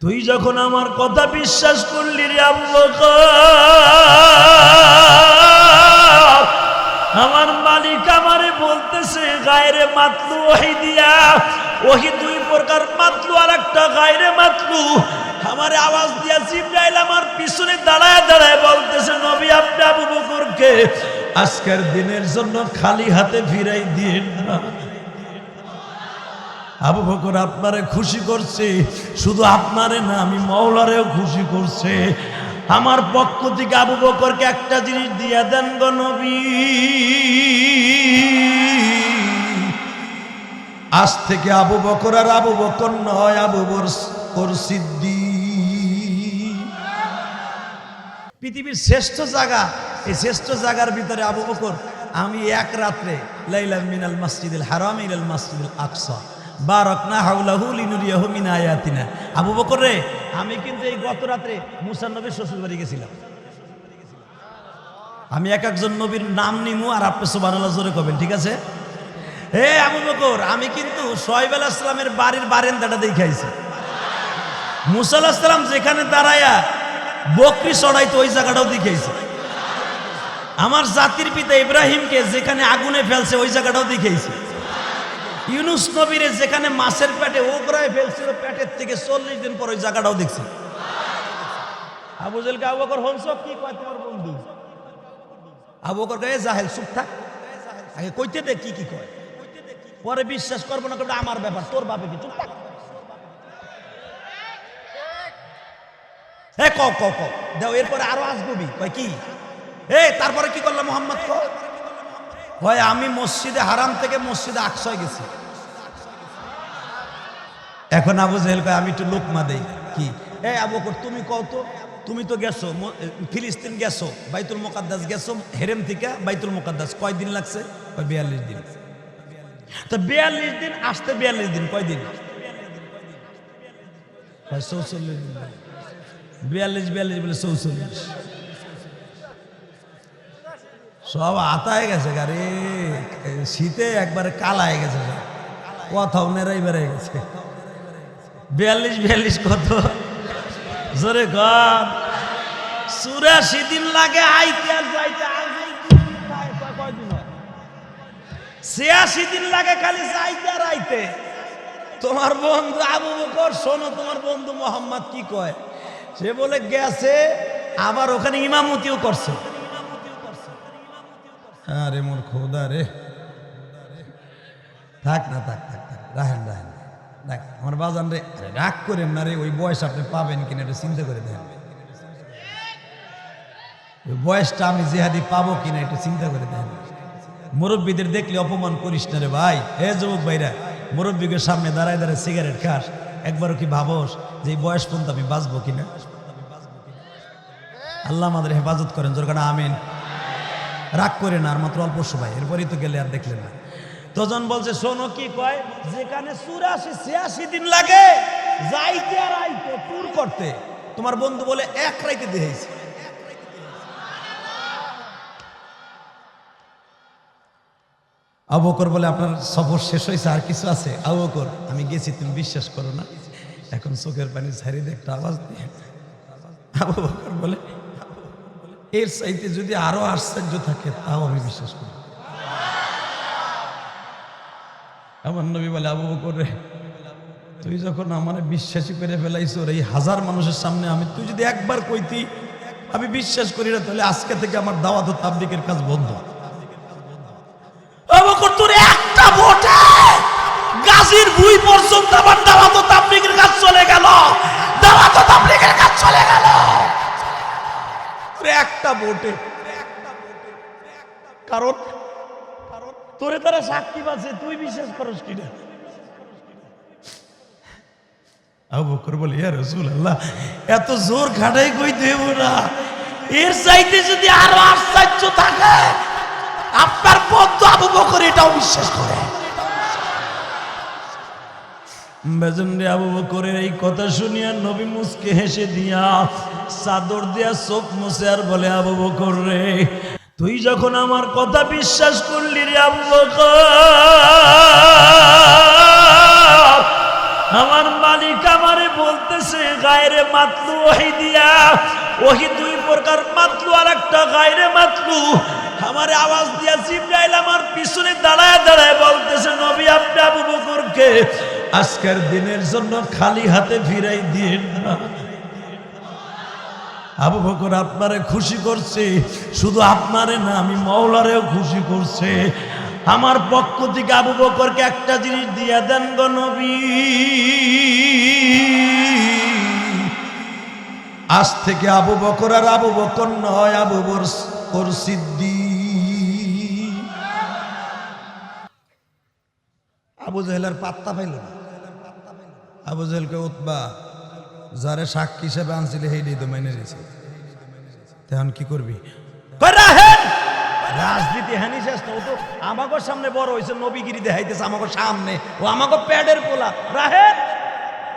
তুই যখন আমার কথা বিশ্বাস করলি রে আবু বকর, আমার মালিক আমারে বলতেছে গায়রে মাতলু ওহী দিয়া, ওহী দুই প্রকার, মাতলু আর একটা গায়রে মাতলু। আমারে আওয়াজ দিয়া জিবরাইল আমার পিছনে দাঁড়ায় দাঁড়ায় বলতেছে, নবী আপনি আবু বকরকে আজকের দিনের জন্য খালি হাতে ফিরাই দিন না। আবু বকর আপনারে খুশি করছে, শুধু আপনারে না, আমি মওলারেও খুশি করছে। আমার পক্ষ থেকে আবু বকরকে একটা জিনিস দিয়া দেন গো নবী, আজ থেকে আবু বকর আর আবু বকর নয়, আবু বকর সিদ্দিক। পৃথিবীর শ্রেষ্ঠ জায়গা, এই শ্রেষ্ঠ জায়গার ভিতরে আবু বকর, আমি এক রাত্রে লাইলা মিনাল মসজিদুল হারাম ইলাল মসজিদুল আকসা বারাকনা হাওলাহু লিনুরিয়াহু মিন আয়াতিনা। আবু বকর রে, আমি কিন্তু এই গত রাত্রে মুসা নবীর শ্বশুর বাড়ি গেছিলাম। আমি এক একজন নবীর নাম নিমু আর আপনি সুবহানাল্লাহ জোরে কবেন, ঠিক আছে? হে আবু বকর, আমি কিন্তু শুআয়ব আলাইহিস সালামের বাড়ির বারান্দাটা দেখাইছি। মুসা আলাইহিস সালাম যেখানে দাঁড়ায়া বকরি চড়াইতো ওই জায়গাটাও দেখাইছি। আমার জাতির পিতা ইব্রাহিমকে যেখানে আগুনে ফেলছে ওই জায়গাটাও দেখাইছি। ইউনুস নবীরে যেখানে মাছের পেটে ওগরায় ফেলছিল, পেটের থেকে 40 দিন পর ওই জায়গাটাও দেখছি। আবু জেলকে আবু বকর হনস কি কয় তোমার বন্ধু? আবু বকর কয় জাহেল চুপ থাক, আগে কইতে দে কি কি কয়, পরে বিশ্বাস করবো না, করবে আমার ব্যাপার, তোর বাপে কি, চুপ থাক। ক ক ক দেও, এরপরে আরো আসবি কয় কি, তারপরে কি করলাম মোহাম্মদ কয় আমি মসজিদে হারাম থেকে মসজিদে আকসায় গেছি। এখন আবু জেহেল কয় আমি একটু লোকমা দেই কি, আবু বকর তুমি কও তো, তুমি তো গেছো ফিলিস্তিন, গেছো বাইতুল মুকাদ্দাস, গেছো হেরেম থেকে বাইতুল মুকাদ্দাস, কয়দিন লাগছে? 42 দিন। তো 42 দিন আসতে 42 দিন, কয়দিন? 44 দিন। 42 বলে 44, সব আতা হয়ে গেছে গাড়ি, শীতে একবারে কালা হয়ে গেছে, কথাও নেড়াই বেড়ে গেছে। 42 কত জোরে ঘর, 84 দিন লাগে আইতে আর যাইতে। 86 দিন লাগে খালি যাইতে আর আইতে। তোমার বন্ধু আবু বকর, শোনো তোমার বন্ধু মোহাম্মদ কি কয়, সে বলে গেছে আবার ওখানে ইমামতিও করছে। আরে মোর খোদা রে, থাক না, থাক থাক থাক, রাহেন রাহেন দেখ আমার বাজান রে, রাগ করেন না রে, ওই বয়স আপনি পাবেন কিনা এটা চিন্তা করে দেন, ওই বয়সটা আমি জেহাদি পাবো কিনা এটা চিন্তা করে দেন। মুরব্বীদের দেখলে অপমান করিস না রে ভাই। হে যুবক ভাইরা, মুরব্বীকে সামনে দাঁড়ায় দাঁড়ায় সিগারেট খাস, একবারও কি ভাবোস যে এই বয়স পর্যন্ত আমি বাঁচবো কিনা? আল্লাহ আমাদের হেফাজত করেন, জোরকানা আমিন। রাগ করে না, আর মাত্র অল্প সময়, এরপরই তো গেলে আর দেখলেন না। তজন বলছে শোনো কি কয়, যেখানে 84-86 দিন লাগে যাইতে আর আইতে ট্যুর করতে, তোমার বন্ধু বলে এক রাইতে দিয়েছে। আবু বকর বলে আপনার সফর শেষ হয়েছে, আর কিছু আছে? আবু বকর আমি গেছি, তুমি বিশ্বাস করো না, এখন চোখের পানি ছাড়িয়ে দিয়ে একটা আওয়াজ দিয়ে। আবু বকর বলে এর চাইতে যদি আরো আশ্চর্য থাকে তাও আমি বিশ্বাস করি। আমার নবী বলে আবু বকর রে, তুই যখন আমার বিশ্বাসী করে ফেলাইছো এই 1000 মানুষের সামনে, আমি তুই যদি একবার কইতি আমি বিশ্বাস করি না, তাহলে আজকে থেকে আমার দাওয়াত ও তাবলীগের কাজ বন্ধ। আবু বকর তোর একটা ভোটে গাজীর ভুই পর্যন্ত আমার দাওয়াত ও তাবলীগের কাজ চলে গেল, দাওয়াত ও তাবলীগের কাজ চলে গেল একটা ভোটে। কারণ তোরে তারা সাক্ষী পাচ্ছে, তুই বিশ্বাস করস কিনা? আবু বকর বলে ইয়া রাসূলুল্লাহ, এত জোর খাটাই কই দেব না, এর চাইতে যদি আরো আশ্চর্য থাকে আপনার বন্ধু আবু বকর এটাও বিশ্বাস করে। বেজন্ডে আবু বকরের এই কথা শুনিয়া নবী মুস্কে হেসে দিয়া চাদর দিয়া চোখ মুছে আর বলে, আবু বকর রে, তুই যখন আমার কথা বিশ্বাস করলি রে আবু বকর, আমার মালিক আমারে বলতেছে গায়রে মাতলু ওহি দিয়া। ওহি দুই প্রকার, মাতলু আর একটা গায়রে মাতলু। আমারে আওয়াজ দিয়া জিবরাইল আমার পিছনে দাঁড়ায় দাঁড়ায় বলতেছে, নবী আপনি আবু বকরকে আজকের দিনের জন্য খালি হাতে ফিরাই দিয়েন না। আবু বকর আপনারে খুশি করছে, শুধু আপনারে না আমি মওলারেও খুশি করছে। আমার পক্ষ থেকে আবু বকরকে একটা জিনিস দিয়া দেন গো নবী, আজ থেকে আবু বকর আর আবু বকর নয়, আবু বকর সিদ্দিক। আবু জেহেলের পাত্তা পাইল না। আবু জেহেলকে উতবা যারে সাক্ষী হিসেবে আনছিল হেইটাই তো মেনে নিয়েছে, তখন কি করবি? রাজনীতি হানি শেষ না, ও তো আমাকে সামনে বড় হয়েছে, নবীগিরি দেখাইতেছে আমাকে সামনে, ও আমাকে প্যাডের পোলা। রাহেন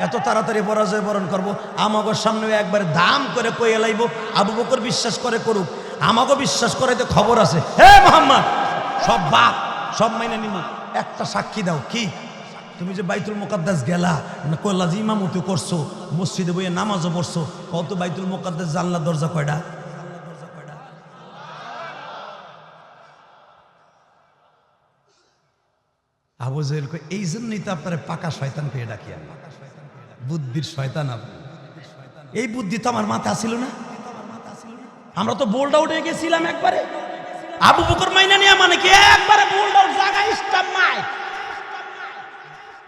এত তাড়াতাড়ি পরাজয় বরণ করবো, আমাকে সামনে একবার দাম করে কই এলাইব। আবু বকর বিশ্বাস করে করুক, আমাকে বিশ্বাস করাইতে খবর আছে। হে মোহাম্মদ, সব বাপ সব মাইনে নিব, একটা সাক্ষী দাও। কি তুমি যে বাইতুল মুকাদ্দাস গেলা না, কল্লা যে ইমামতি করছো, মসজিদে বইয়ে নামাজও পড়ছো, কত বাইতুল মুকাদ্দাস জানলা দরজা কয়টা? আবু জেহেল কই এই জন্যই তো আপনারা পাকা শয়তান পেয়ে ডাকি, আমি বুদ্ধির শয়তান। আপনি এই বুদ্ধি তো আমার মাথায় আসিল না, আমরা তো বোল্ড আউট হয়ে গেছিলাম একবারে। আবু বকর মাইনা নিয়া মানে কি একবারে বোল্ড আউট, জায়গা স্টাম নাই।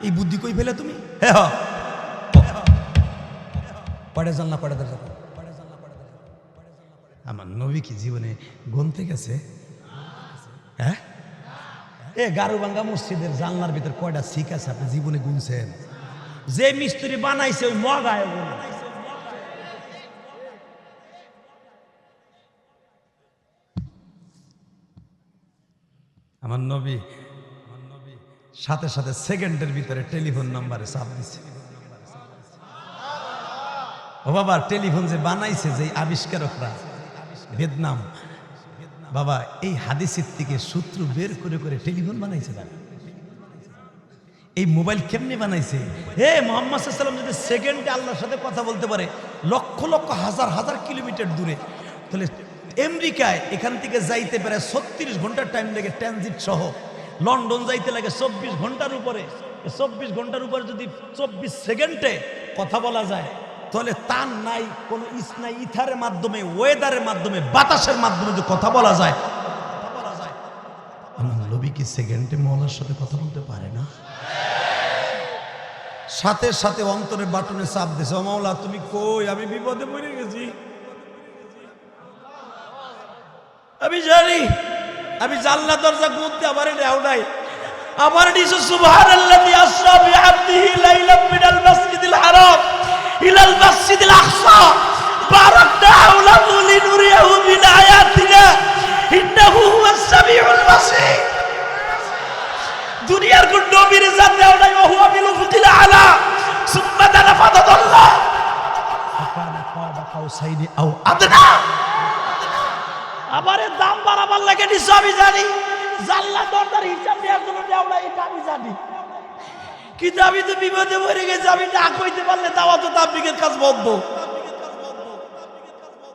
এই বুদ্ধি কই ফেলে তুমি? হ্যাঁ পড়ে জানলা পড়ে দরজা। আমার নবী কি জীবনে গুনতে গেছে? হ্যাঁ, এ গারুবাঙ্গা মসজিদের জানলার ভিতর কয়টা শিক আছে আপনি জীবনে গুনছেন? যে মিস্ত্রি বানাইছে ওই মগায়। আমার নবী সাথে সাথে সেকেন্ডের ভিতরে টেলিফোন নাম্বারে চাপ দিছে। ও বাবা, টেলিফোন যে বানাইছে, যে আবিষ্কারকরা ভিয়েতনাম, বাবা এই হাদিসের থেকে সূত্র বের করে করে টেলিফোন বানাইছে। তারা এই মোবাইল কেমনে বানাইছে? হে মুহাম্মদ সাল্লাল্লাহু আলাইহি ওয়াসাল্লাম যদি সেকেন্ডে আল্লাহর সাথে কথা বলতে পারে লক্ষ লক্ষ হাজার হাজার কিলোমিটার দূরে, তাহলে আমেরিকায় এখান থেকে যাইতে পারে 36 ঘন্টার টাইম লাগে ট্রানজিট সহ। লন্ডন যাইতে লাগে 24 ঘন্টার উপরে। 24 ঘন্টার উপরে যদি 24 সেকেন্ডে কথা বলা যায়, তাহলে তার নাই কোনো নাই, ইথারের মাধ্যমে, ওয়েদারের মাধ্যমে, বাতাসের মাধ্যমে যদি কথা বলা যায়, আমার নবী কি সেকেন্ডে মওলার সাথে কথা বলতে পারে না? সাথে সাথে অন্তরে বাটনে চাপ দিছে, ও মাওলা তুমি কই, আমি বিপদে পড়ে গেছি, আমি জানি, আমি জানলা দরজা গুনতে আমার নেও নাই। আমার নিচে সুবহানাল্লাযী আসরা বিআবদিহি লাইলাম মিনাল মাসজিদিল হারাম ইলাল মাসজিদিল আকসা বারাকনা হাওলাহু লিনুরিয়াহু মিন আয়াতিনা ইন্নাহু হুয়াস সামিউল বাসীর। দুনিয়ার কোন নবীর জাত দেও নাই, ওয়া হুয়া বিল উফুকিল আলা সুম্মা দানা ফাদাল্লাহ ফাকানা কাবা কাউসাইনি আও আদনা। আমারে দাম বাড়াবার লাগে নিছো আমি জানি, জানলা দরজার হিসাব নেওয়ার জন্য দেও নাই এটা আমি জানি, কিন্তু আমি তো বিপদে পড়ে গেছি, আমি না কইতে পারলে দাওয়াত তাবলীগের কাজ বন্ধ।